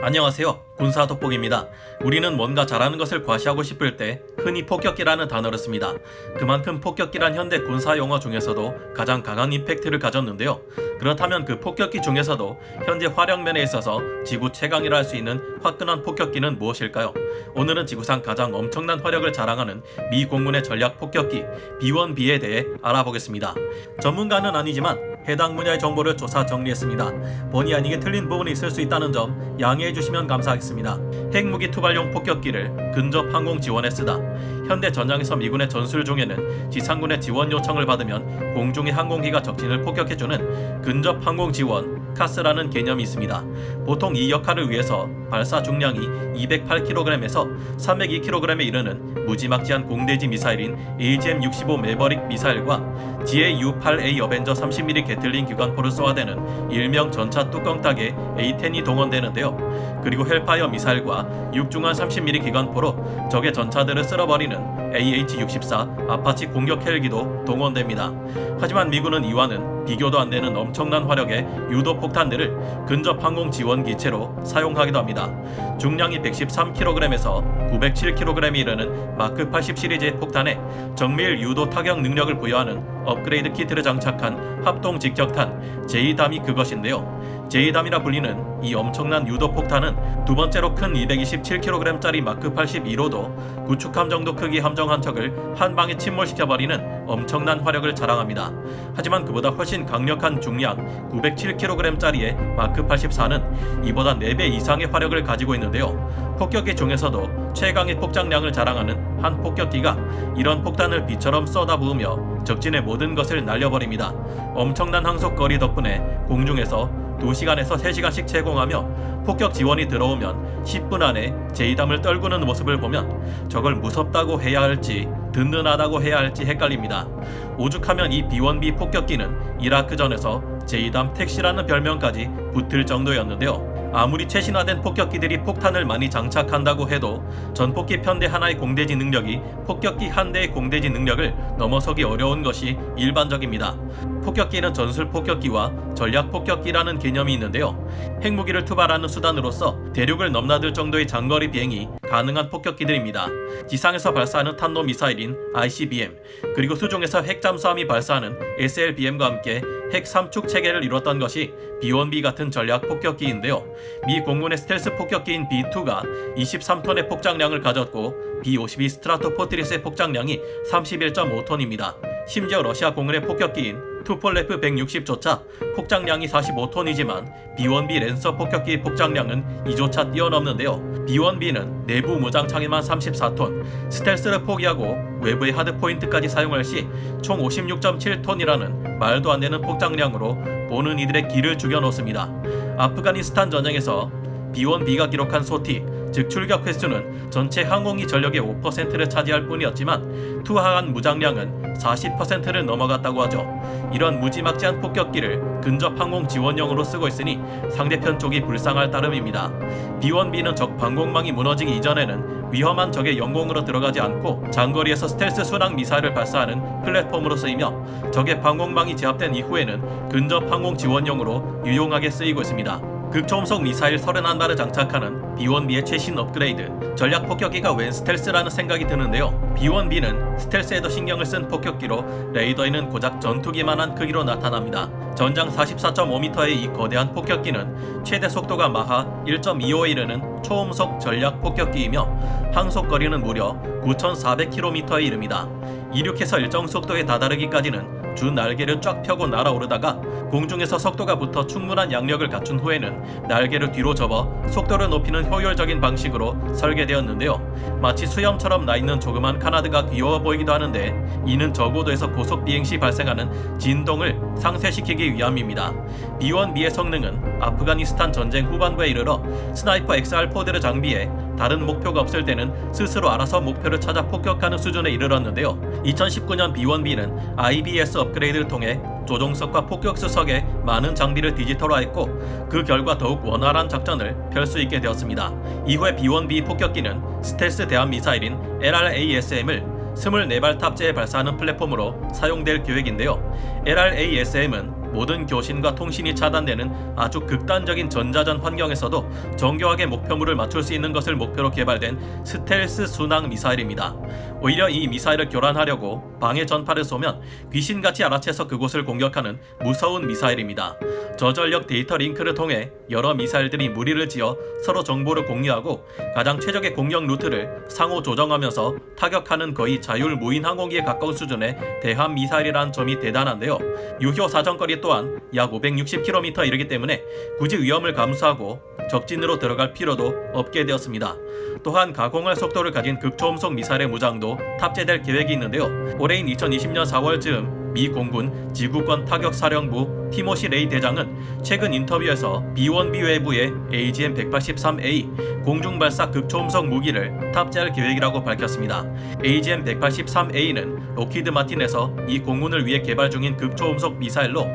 안녕하세요. 군사돋보기입니다. 우리는 뭔가 잘하는 것을 과시하고 싶을 때 흔히 폭격기라는 단어를 씁니다. 그만큼 폭격기란 현대 군사용어 중에서도 가장 강한 임팩트를 가졌는데요. 그렇다면 그 폭격기 중에서도 현재 활용면에 있어서 지구 최강이라 할 수 있는 화끈한 폭격기는 무엇일까요? 오늘은 지구상 가장 엄청난 화력을 자랑하는 미 공군의 전략 폭격기 B-1B에 대해 알아보겠습니다. 전문가는 아니지만 해당 분야의 정보를 조사 정리했습니다. 본의 아니게 틀린 부분이 있을 수 있다는 점 양해해 주시면 감사하겠습니다. 핵무기 투발용 폭격기를 근접 항공 지원에 쓰다. 현대 전장에서 미군의 전술 중에는 지상군의 지원 요청을 받으면 공중의 항공기가 적진을 폭격해주는 근접 항공 지원 카스라는 개념이 있습니다. 보통 이 역할을 위해서 발사 중량이 208kg에서 302kg에 이르는 무지막지한 공대지 미사일인 AGM-65 매버릭 미사일과 GAU-8A 어벤저 30mm 게틀링 기관포를 쏘아대는 일명 전차 뚜껑따개 A-10이 동원되는데요. 그리고 헬파이어 미사일과 육중한 30mm 기관포로 적의 전차들을 쓸어버리는 AH-64 아파치 공격 헬기도 동원됩니다. 하지만 미군은 이와는 비교도 안 되는 엄청난 화력의 유도 폭탄들을 근접 항공 지원 기체로 사용하기도 합니다. 중량이 113kg에서 907kg에 이르는 마크 80 시리즈의 폭탄에 정밀 유도 타격 능력을 부여하는 업그레이드 키트를 장착한 합동 직격탄 제이담이 그것인데요. 제이담이라 불리는 이 엄청난 유도 폭탄은 두 번째로 큰 227kg짜리 마크 81호도 구축함 정도 크기 함정 한 척을 한 방에 침몰시켜버리는 엄청난 화력을 자랑합니다. 하지만 그보다 훨씬 강력한 중량 907kg짜리의 마크 84는 이보다 4배 이상의 화력을 가지고 있는데요. 폭격기 중에서도 최강의 폭장량을 자랑하는 한 폭격기가 이런 폭탄을 비처럼 쏟아부으며 적진의 모든 것을 날려버립니다. 엄청난 항속거리 덕분에 공중에서 2시간에서 3시간씩 제공하며 폭격 지원이 들어오면 10분 안에 제이담을 떨구는 모습을 보면 저걸 무섭다고 해야 할지 든든하다고 해야 할지 헷갈립니다. 오죽하면 이 B-1B 폭격기는 이라크전에서 제이담 택시라는 별명까지 붙을 정도였는데요. 아무리 최신화된 폭격기들이 폭탄을 많이 장착한다고 해도 전폭기 편대 하나의 공대지 능력이 폭격기 한 대의 공대지 능력을 넘어서기 어려운 것이 일반적입니다. 폭격기는 전술 폭격기와 전략 폭격기라는 개념이 있는데요. 핵무기를 투발하는 수단으로서 대륙을 넘나들 정도의 장거리 비행이 가능한 폭격기들입니다. 지상에서 발사하는 탄도미사일인 ICBM, 그리고 수중에서 핵잠수함이 발사하는 SLBM과 함께 핵 3축 체계를 이뤘던 것이 B-1B 같은 전략 폭격기인데요. 미 공군의 스텔스 폭격기인 B-2가 23톤의 폭장량을 가졌고 B-52 스트라토포트리스의 폭장량이 31.5톤입니다. 심지어 러시아 공군의 폭격기인 투폴레프 160조차 폭장량이 45톤이지만 B-1B 랜서 폭격기의 폭장량은 이조차 뛰어넘는데요. B-1B는 내부 무장창에만 34톤, 스텔스를 포기하고 외부의 하드포인트까지 사용할 시 총 56.7톤이라는 말도 안 되는 폭장량으로 보는 이들의 기를 죽여놓습니다. 아프가니스탄 전쟁에서 B-1B가 기록한 소티, 즉 출격 횟수는 전체 항공기 전력의 5%를 차지할 뿐이었지만 투하한 무장량은 40%를 넘어갔다고 하죠. 이런 무지막지한 폭격기를 근접 항공 지원용으로 쓰고 있으니 상대편 쪽이 불쌍할 따름입니다. B-1B는 적 방공망이 무너지기 이전에는 위험한 적의 영공으로 들어가지 않고 장거리에서 스텔스 순항 미사일을 발사하는 플랫폼으로 쓰이며 적의 방공망이 제압된 이후에는 근접 항공 지원용으로 유용하게 쓰이고 있습니다. 극초음속 미사일 31발을 장착하는 B-1B의 최신 업그레이드 전략 폭격기가 웬 스텔스라는 생각이 드는데요. B-1B는 스텔스에도 신경을 쓴 폭격기로 레이더에는 고작 전투기만한 크기로 나타납니다. 전장 44.5m의 이 거대한 폭격기는 최대 속도가 마하 1.25에 이르는 초음속 전략 폭격기이며 항속거리는 무려 9,400km에 이릅니다. 이륙해서 일정 속도에 다다르기까지는 주 날개를 쫙 펴고 날아오르다가 공중에서 속도가 붙어 충분한 양력을 갖춘 후에는 날개를 뒤로 접어 속도를 높이는 효율적인 방식으로 설계되었는데요. 마치 수염처럼 나있는 조그만 카나드가 귀여워 보이기도 하는데 이는 저고도에서 고속 비행 시 발생하는 진동을 상쇄시키기 위함입니다. B-1B의 성능은 아프가니스탄 전쟁 후반부에 이르러 스나이퍼 XR4를 장비해 다른 목표가 없을 때는 스스로 알아서 목표를 찾아 폭격하는 수준에 이르렀는데요. 2019년 B-1B는 IBS 업그레이드를 통해 조종석과 폭격수석에 많은 장비를 디지털화했고 그 결과 더욱 원활한 작전을 펼 수 있게 되었습니다. 이후에 B-1B 폭격기는 스텔스 대함 미사일인 LRASM을 24발 탑재해 발사하는 플랫폼으로 사용될 계획인데요. LRASM은 모든 교신과 통신이 차단되는 아주 극단적인 전자전 환경에서도 정교하게 목표물을 맞출 수 있는 것을 목표로 개발된 스텔스 순항 미사일입니다. 오히려 이 미사일을 교란하려고 방해 전파를 쏘면 귀신같이 알아채서 그곳을 공격하는 무서운 미사일입니다. 저전력 데이터 링크를 통해 여러 미사일들이 무리를 지어 서로 정보를 공유하고 가장 최적의 공격 루트를 상호 조정하면서 타격하는 거의 자율무인 항공기에 가까운 수준의 대함 미사일이라는 점이 대단한데요. 유효 사정거리 또한 약 560km에 이르기 때문에 굳이 위험을 감수하고 적진으로 들어갈 필요도 없게 되었습니다. 또한 가공할 속도를 가진 극초음속 미사일의 무장도 탑재될 계획이 있는데요. 올해인 2020년 4월쯤 미 공군 지구권 타격사령부 티모시 레이 대장은 최근 인터뷰에서 B-1B 외부의 AGM-183A 공중발사 극초음속 무기를 탑재할 계획이라고 밝혔습니다. AGM-183A는 로키드 마틴에서 이 공군을 위해 개발 중인 극초음속 미사일로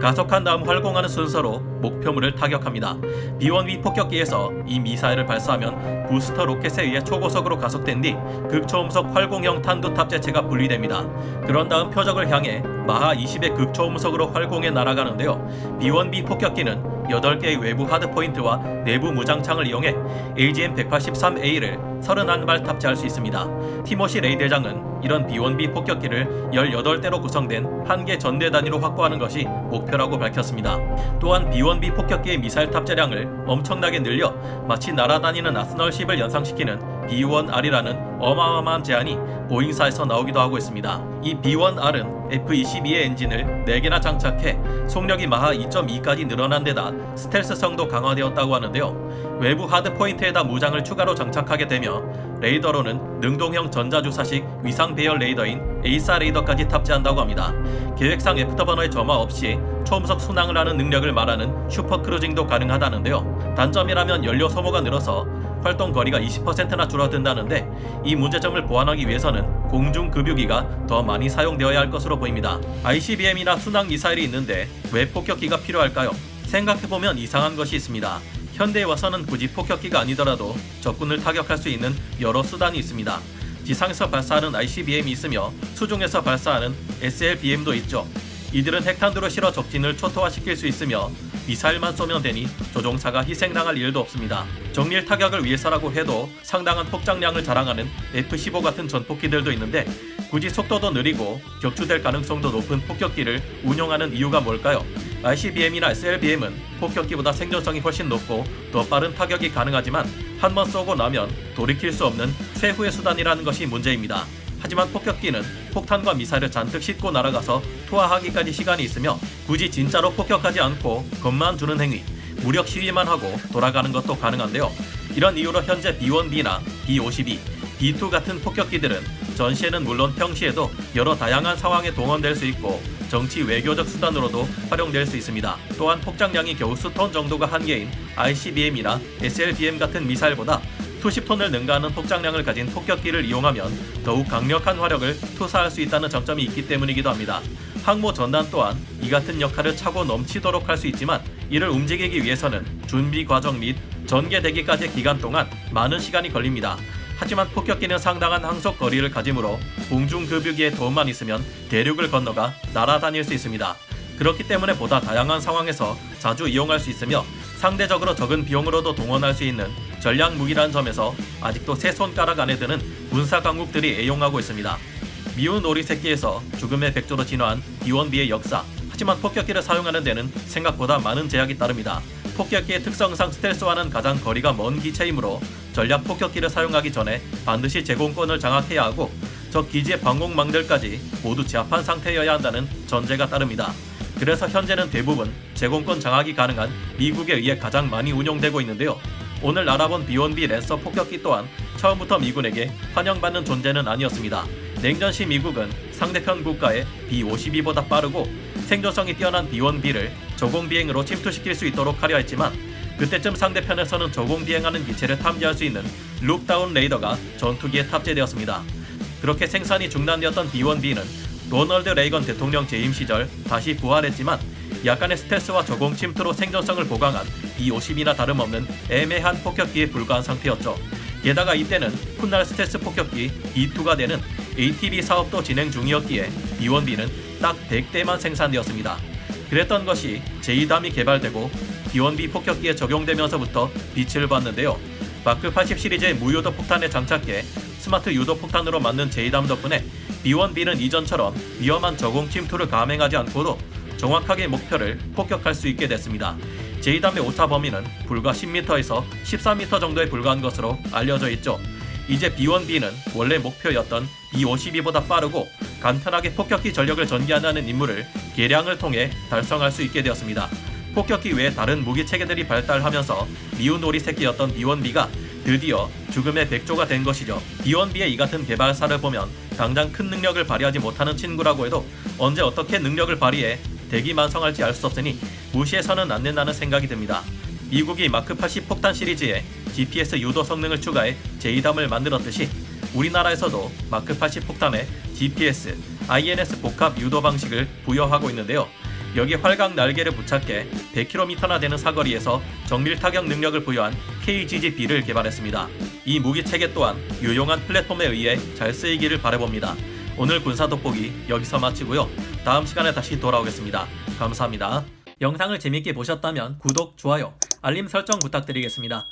가속한 다음 활공하는 순서로 목표물을 타격합니다. B-1B 폭격기에서 이 미사일을 발사하면 부스터 로켓에 의해 초고속으로 가속된 뒤 극초음속 활공형 탄두 탑재체가 분리됩니다. 그런 다음 표적을 향해 마하 20의 극초음속으로 활공해 날아가는데요. B-1B 폭격기는 8개의 외부 하드포인트와 내부 무장창을 이용해 AGM-183A를 31발 탑재할 수 있습니다. 티모시 레이 대장은 이런 B-1B 폭격기를 18대로 구성된 한 개 전대 단위로 확보하는 것이 목표라고 밝혔습니다. 또한 B-1B 폭격기의 미사일 탑재량을 엄청나게 늘려 마치 날아다니는 아스널십을 연상시키는 B-1R이라는 어마어마한 제안이 보잉사에서 나오기도 하고 있습니다. 이 B-1R은 F-22의 엔진을 4개나 장착해 속력이 마하 2.2까지 늘어난 데다 스텔스성도 강화되었다고 하는데요. 외부 하드포인트에다 무장을 추가로 장착하게 되며 레이더로는 능동형 전자주사식 위상 배열 레이더인 에이사 레이더까지 탑재한다고 합니다. 계획상 애프터버너의 점화 없이 초음속 순항을 하는 능력을 말하는 슈퍼크루징도 가능하다는데요. 단점이라면 연료 소모가 늘어서 활동 거리가 20%나 줄어든다는데 이 문제점을 보완하기 위해서는 공중급유기가 더 많이 사용되어야 할 것으로 보입니다. ICBM이나 순항 미사일이 있는데 왜 폭격기가 필요할까요? 생각해보면 이상한 것이 있습니다. 현대에 와서는 굳이 폭격기가 아니더라도 적군을 타격할 수 있는 여러 수단이 있습니다. 지상에서 발사하는 ICBM이 있으며 수중에서 발사하는 SLBM도 있죠. 이들은 핵탄두를 실어 적진을 초토화시킬 수 있으며 미사일만 쏘면 되니 조종사가 희생당할 일도 없습니다. 정밀 타격을 위해서라고 해도 상당한 폭장량을 자랑하는 F-15 같은 전폭기들도 있는데 굳이 속도도 느리고 격추될 가능성도 높은 폭격기를 운용하는 이유가 뭘까요? ICBM이나 SLBM은 폭격기보다 생존성이 훨씬 높고 더 빠른 타격이 가능하지만 한 번 쏘고 나면 돌이킬 수 없는 최후의 수단이라는 것이 문제입니다. 하지만 폭격기는 폭탄과 미사일을 잔뜩 싣고 날아가서 투하하기까지 시간이 있으며 굳이 진짜로 폭격하지 않고 겁만 주는 행위, 무력 시위만 하고 돌아가는 것도 가능한데요. 이런 이유로 현재 B-1B나 B-52, B-2 같은 폭격기들은 전시에는 물론 평시에도 여러 다양한 상황에 동원될 수 있고 정치 외교적 수단으로도 활용될 수 있습니다. 또한 폭장량이 겨우 수톤 정도가 한계인 ICBM이나 SLBM 같은 미사일보다 수십 톤을 능가하는 폭장량을 가진 폭격기를 이용하면 더욱 강력한 화력을 투사할 수 있다는 장점이 있기 때문이기도 합니다. 항모 전단 또한 이 같은 역할을 차고 넘치도록 할 수 있지만 이를 움직이기 위해서는 준비 과정 및 전개되기까지의 기간 동안 많은 시간이 걸립니다. 하지만 폭격기는 상당한 항속 거리를 가지므로 공중급유기의 도움만 있으면 대륙을 건너가 날아다닐 수 있습니다. 그렇기 때문에 보다 다양한 상황에서 자주 이용할 수 있으며 상대적으로 적은 비용으로도 동원할 수 있는 전략 무기라는 점에서 아직도 세 손가락 안에 드는 군사 강국들이 애용하고 있습니다. 미운 오리 새끼에서 죽음의 백조로 진화한 B-1B의 역사. 하지만 폭격기를 사용하는 데는 생각보다 많은 제약이 따릅니다. 폭격기의 특성상 스텔스와는 가장 거리가 먼 기체이므로 전략 폭격기를 사용하기 전에 반드시 제공권을 장악해야 하고 적 기지의 방공망들까지 모두 제압한 상태여야 한다는 전제가 따릅니다. 그래서 현재는 대부분 제공권 장악이 가능한 미국에 의해 가장 많이 운용되고 있는데요. 오늘 알아본 B-1B 랜서 폭격기 또한 처음부터 미군에게 환영받는 존재는 아니었습니다. 냉전 시 미국은 상대편 국가의 B-52보다 빠르고 생존성이 뛰어난 B-1B를 저공비행으로 침투시킬 수 있도록 하려 했지만 그때쯤 상대편에서는 저공비행하는 기체를 탐지할 수 있는 룩다운 레이더가 전투기에 탑재되었습니다. 그렇게 생산이 중단되었던 B-1B는 로널드 레이건 대통령 재임 시절 다시 부활했지만 약간의 스텔스와 저공 침투로 생존성을 보강한 B-50이나 다름없는 애매한 폭격기에 불과한 상태였죠. 게다가 이때는 훗날 스텔스 폭격기 B-2가 되는 ATB 사업도 진행 중이었기에 B-1B는 딱 100대만 생산되었습니다. 그랬던 것이 제이담이 개발되고 B1B 폭격기에 적용되면서부터 빛을 봤는데요. 마크 80 시리즈의 무유도 폭탄에 장착해 스마트 유도 폭탄으로 만든 제이담 덕분에 B1B는 이전처럼 위험한 저공 침투를 감행하지 않고도 정확하게 목표를 폭격할 수 있게 됐습니다. 제이담의 오차 범위는 불과 10m에서 14m 정도에 불과한 것으로 알려져 있죠. 이제 B1B는 원래 목표였던 B52보다 빠르고 간편하게 폭격기 전력을 전개한다는 임무를 개량을 통해 달성할 수 있게 되었습니다. 폭격기 외에 다른 무기 체계들이 발달하면서 미운 오리 새끼였던 B1B가 드디어 죽음의 백조가 된 것이죠. B1B의 이 같은 개발사를 보면 당장 큰 능력을 발휘하지 못하는 친구라고 해도 언제 어떻게 능력을 발휘해 대기만성할지 알 수 없으니 무시해서는 안 된다는 생각이 듭니다. 미국이 마크 80 폭탄 시리즈에 GPS 유도 성능을 추가해 제이담을 만들었듯이 우리나라에서도 마크 80 폭탄에 GPS, INS 복합 유도 방식을 부여하고 있는데요. 여기 활강 날개를 부착해 100km나 되는 사거리에서 정밀 타격 능력을 부여한 KGG-B를 개발했습니다. 이 무기 체계 또한 유용한 플랫폼에 의해 잘 쓰이기를 바라봅니다. 오늘 군사 돋보기 여기서 마치고요. 다음 시간에 다시 돌아오겠습니다. 감사합니다. 영상을 재밌게 보셨다면 구독, 좋아요, 알림 설정 부탁드리겠습니다.